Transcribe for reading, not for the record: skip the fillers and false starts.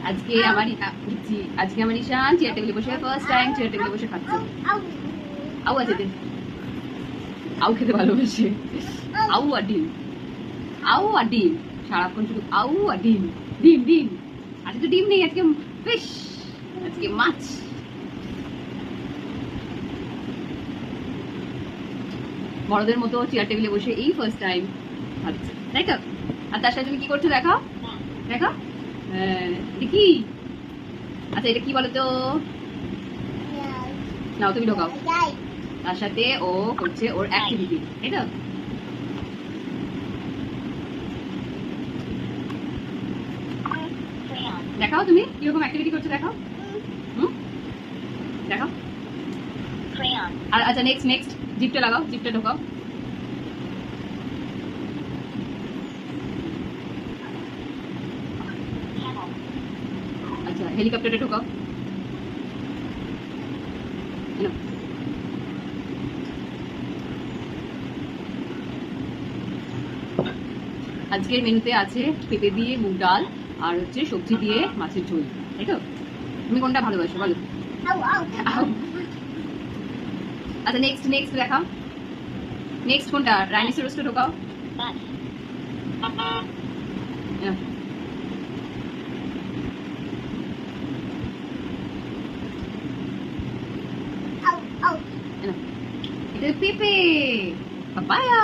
আজকে আমার ঈশান চেয়ার টেবিলে বসে ফার্স্ট টাইম চেয়ার টেবিলে বসে খাচ্ছে। আউ আছে দে, আউ খেতে ভালোবাসে। আউ আর ডিম, আউ আর ডিম, সারাক্ষণ শুধু আউ আর ডিম, ডিম ডিম। আজকে তো ডিম নেই, আজকে ফিশ, আজকে মাছ। বড়দের মতো চেয়ার টেবিলে বসে এই ফার্স্ট টাইম খাচ্ছে, তাই তো? আর তার সাথে তুমি কি করছো দেখাও, দেখো কি? আচ্ছা এটা কি বলো তো? নাও তুমি ঢোকাও। তার সাথে ও করছে ওর অ্যাক্টিভিটি, তাই তো? দেখাও তুমি কিরকম অ্যাক্টিভিটি করছো, দেখাও। দেখাও। আর আচ্ছা নেক্সট নেক্সট জিপটা লাগাও, জিপটা ঢোকাও। আচ্ছা হেলিকপ্টারে ঢোকাও। আজকের মেনুতে আছে পেঁপে দিয়ে মুগ ডাল আর হচ্ছে সবজি দিয়ে মাছের ঝোল, তাই তো? তুমি কোনটা ভালোবাসো বলো? আচ্ছা নেক্সট নেক্সট দেখাও, নেক্সট কোনটা? রাইনোসেরাসটা ঢোকাও। এটা পেঁপে, পাপায়া।